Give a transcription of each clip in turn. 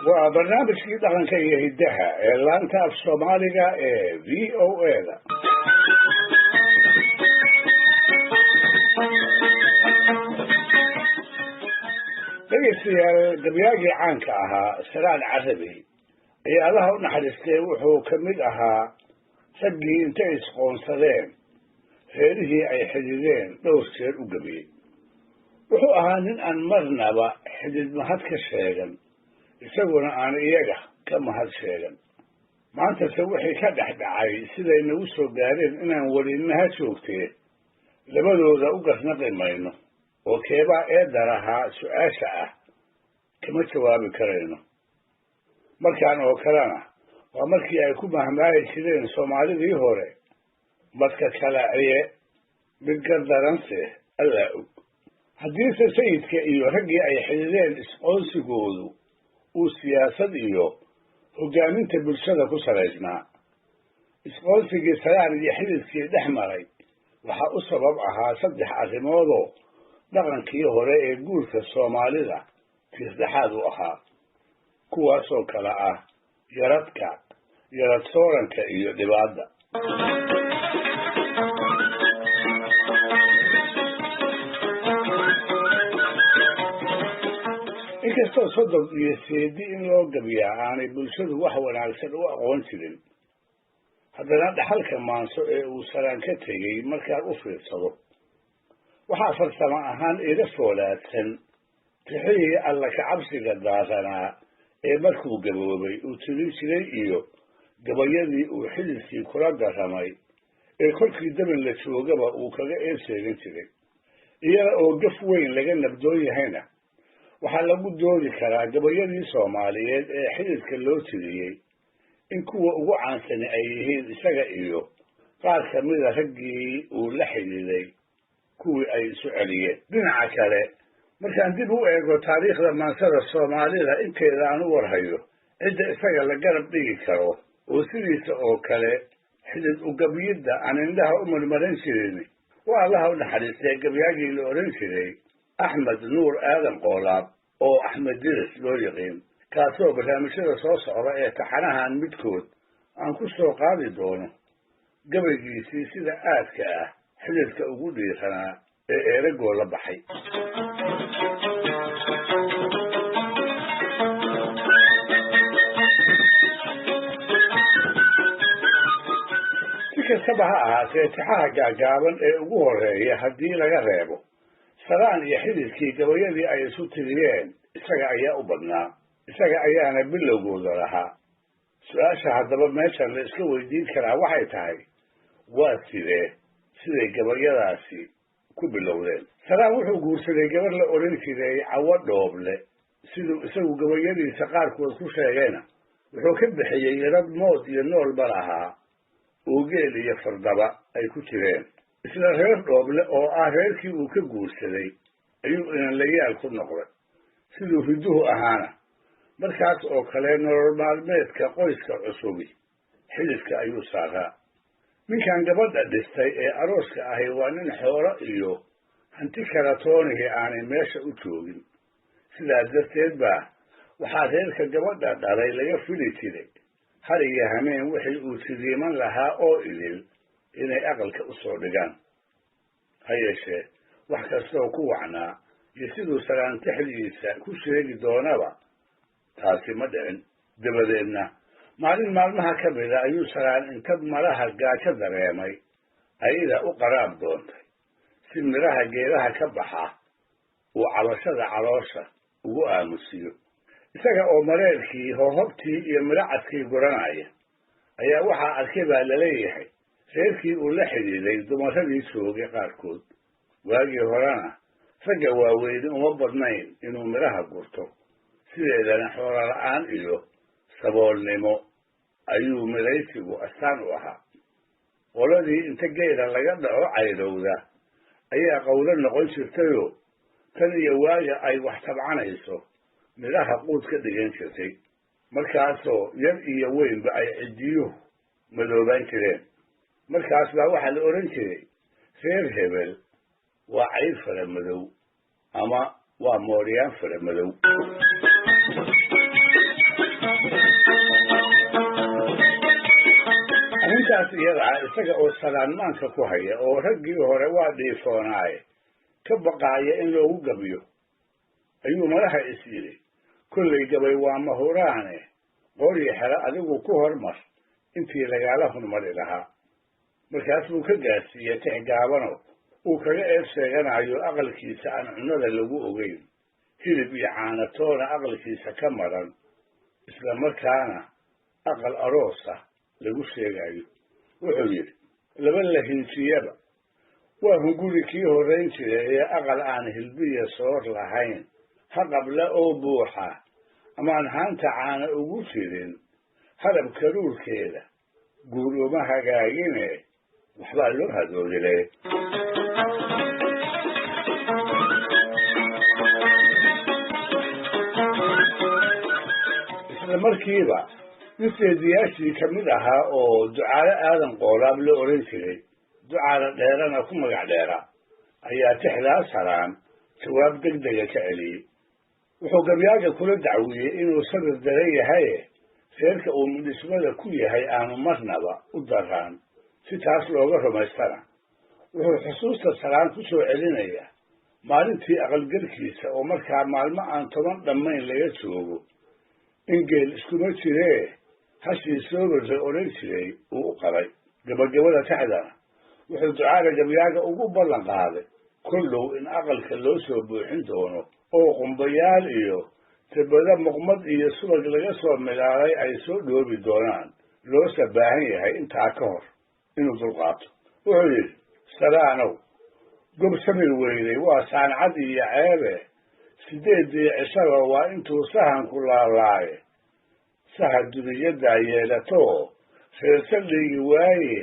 waa barnaamijkii dhaqanka iyo hiddaha ee laanta af soomaaliga ee VOA-da. dhegeystayaal, gabyaagii caanka ahaa Salaan Carabi ayaa Allaha u naxariistay wuxuu ka mid ahaa raggii intay isqoonsadeen reerihii ay xidideen dhowr jeer u gabiyey. wuxuu ahaa nin aan marnaba xidid mahad ka sheegan, isaguna aan iyaga ka mahad sheegan. maantase wixii ka dhex dhacay siday nagu soo gaareen inaan welinaha joogtee labadooda u garnaqi mayno, oo keebaa eedar ahaa su-aasha ah kama jawaabi karayno. markaan oo kalena waa markii ay ku mahmaahi jireen soomaalidii hore, madka kalaaciye mid gardaranse allaa og. haddiise sayidka iyo raggii ay xidideen isqoonsigoodu uu siyaasad iyo hoggaaminta bulshada ku salaysnaa, isqoonsigii Salaan iyo xididkii dhex maray waxaa u sabab ahaa 3 arrimoodoo dhaqankii hore ee guurka Soomaalida tiirdhexaad u ahaa, kuwaasoo kala ah yaradka, yarad sooranka iyo dhibaada. inkastoo sodog iyo seedi in loo gabiyaa aanay bulshadu wax wanaagsan u aqoon jirin, haddana dhaxalka maanso ee uu Salaan ka tegey markaan u fiirsado waxaa farsamo ahaan iga foolaadsan tixihii alla ka cabsiga daaranaa ee markuu gaboobay uu tirin jiray iyo gabayadii uu xididkii kula garamay ee kolkii daban la joogaba uu kaga eebseegan jiray. iyada oo gaf weyn laga nabdoon yahayna waxaa lagu doodi karaa gabayadii Soomaaliyeed ee xididka loo tiriyey in kuwa ugu caansani ay yihiin isaga iyo qaar ka mida raggii uu la xididay kuwii ay isu celiyeen. dhinaca kale, markaan dib u eego taariikhda maansada Soomaalida inteeda aan u warhayo, cidda isaga la garab dhigi karo oo sidiisa oo kale xidid u gabyidda aan indhaha u marmarin jirin waa Allaha u naxariistay gabyaagii la odhan jiray Axmed Nuur Aadan Qoolaab oo Axmed Diris loo yiqiin, kaasoo barnaamijyada soo socda ee taxanahan midkood aan ku soo qaadi doono gabaygiisii sida aadka ah xididka ugu dhiiranaa ee eragoo la baxay. si kastaba ha ahaatee, tixaha gaagaaban ee ugu horeeya haddii laga reebo Salaan iyo xididkii gabayadii ay isu tiriyeen, isaga ayaa u badnaa, isaga ayaana bilowgooda lahaa. su-aasha haddaba meeshan la iska weydiin karaa waxay tahay, waa siday gabayadaasi ku bilowdeen. Salaan wuxuu guursaday gabar la odhan jiray Cawo Dhooble, siduu isagu gabayadiisa qaarkood ku sheegayna wuxuu ka bixiyey yarad mood iyo noolba lahaa oo geel iyo fardaba ay ku jireen. isla reer Dhooble oo ah reerkii uu ka guursaday ayuu inanlayaal ku noqday. siduu hidduhu ahaana markaas oo kale nolol maalmeedka qoyska cusubi xididka ayuu saaraa. ninkan gabadha dhistay ee arooska ahi waa nin xoolo iyo hanti kala toonihii aanay meesha u joogin. sidaas darteed baa waxaa reerka gabadha dhalay laga fili jiray har iyo hameen wixii uu sidiiman lahaa oo idil inay aqalka u soo dhigaan. ha yeeshee wax kastoo ku wacnaa iyo siduu Salaan tixdiisa ku sheegi doonaba taasi ma dhicin. dabadeedna maalin maalmaha ka mida ayuu Salaan inta malaha gaajo dareemay ayada u qaraab doontay si midhaha geedaha ka baxa uu cabashada caloosha ugu aamusiyo. isaga oo mareerkii hohobtii iyo midhacadkii guranaya ayaa waxaa arkay baa laleeyahay reerkii uu la xididay dumaradii joogay qaarkood. waagii horena ragga waaweyni uma badnayn inuu midhaha gurto, sideedana xoolo la'aan iyo saboolnimo ayuu midhaysigu astaan u ahaa. qoladii inta geela laga dhaco caydhowda ayaa qowlo noqon jirtayoo tan iyo waaga ay wax tabcanayso midhaha quud ka dhigan jirtay, markaasoo yar iyo weynba ay cidiyuhu madoobaan jireen. markaas baa waxaa la odhan jiray reer hebel waa cayr fara madow ama waa mooryaan fara madow. arrintaas iyada isaga oo salaanmaanka ku haya oo raggii hore waa dhiifoonaaye ka baqaaya in loogu gabiyo ayuu madaxa is yidhi kollay gabay waa mahuraane qori xero adigu ku hormar intii lagaala hormari lahaa. markaas buu ka gaarsiiyey tix gaabano uu kaga eed sheeganayo aqalkiisa aan cunnada lagu ogeyn, hilib iyo caanatoona aqalkiisa ka maran, isla markaana aqal aroosa lagu sheegayo. wuxuu yidhi laba lahinjiyaba waa hunguri kii horrayn jiray ee aqal aan hilbiya soor lahayn, ha qabla oo buuxa amaan haanta caana ugu jirin, hadab karuurkeeda guur uma hagaagine waxbaa loo hadoodile. isla markiiba nin seediyaashii ka mid ahaa oo ducaale aadan qoolaab la oran jiray, ducaale dheerana ku magac dheera, ayaa tixdaa saraan jawaab degdega ka celiyey. wuxuu gabyaaga kula dacwiyey inuu sabir daran yahaye reerka uu midhismada ku yahay aanu marnaba u daraan. si taas looga rumaystana wuxuu xusuusta saraan ku soo celinayaa maalintii aqalgalkiisa oo markaa maalmo aan 10 dhammayn laga joogo in geel iskuma jiree hashii soobir la odhan jiray uu u qabay. gabagabada taxdana wuxuu ducaale gabyaaga ugu ballan qaaday kollow in aqalka loo soo buuxin doono oo qumbayaal iyo tibada muqmad iyo subag laga soo milaalay ay soo dhoobi doonaan, loosa baahan yahay intaa ka hor inuu dulqaato. wuxuu yidhi salaanow gob samir weynay waa saancad iyo ceebe, 8 cishaba waa intuu sahanku laalaaye, saha duniyaddaa yeelatoo reer saldhigi waaye,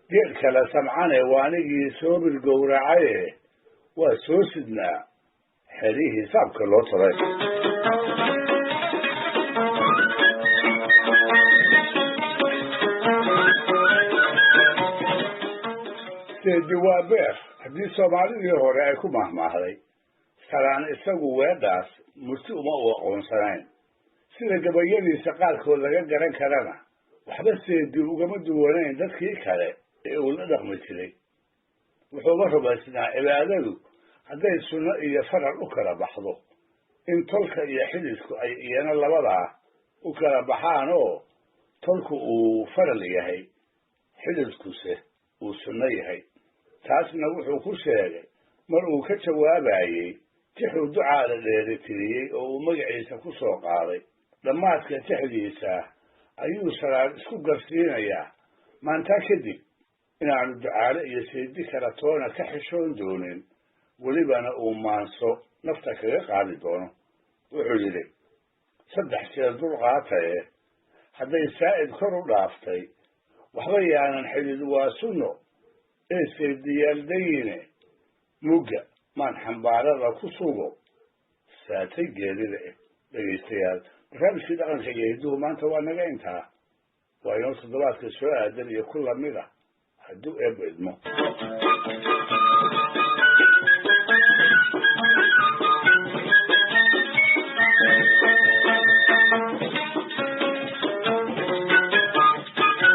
geel kale samcane waanigii soobir gowracaye, waa soo sidnaa xerihii saabka loo taray. seedi waa beer haddii soomaalidii hore ay ku mahmaahday. salaan isagu weedhaas murti uma u aqoonsanayn, sida gabayadiisa qaarkood laga garan karana waxba seedi ugama duwanayn dadkii kale ee uu la dhaqmi jiray. wuxuuba rumaysnaa cibaadadu hadday sunno iyo faral u kala baxdo in tolka iyo xididku ay iyana labadaa u kala baxaan oo tolku uu faral yahay xididkuse uu sunno yahay. taasna wuxuu ku sheegay mar uu ka jawaabayey tixuu ducaale dheeritiriyey oo uu magaciisa ku soo qaaday. dhammaadka tixdiisa ayuu salaan isku garsiinayaa maantaa kadib inaanu ducaale iyo seedi kala toona ka xishoon doonin, welibana uu maanso nafta kaga qaadi doono. wuxuu yidhi 3 jeer dulqaataye hadday saa'id kor u dhaaftay waxba yaanan xidid waa sunno ee seediyaaldayine mugga maan xambaarada ku sugo saatay geerida. dhegaystayaal barnaamijkii dhaqanka iyo hidduhu maanta waa naga intaa. waa inoo toddobaadka soo aadan iyo ku lamid ah hadduu eebba idmo.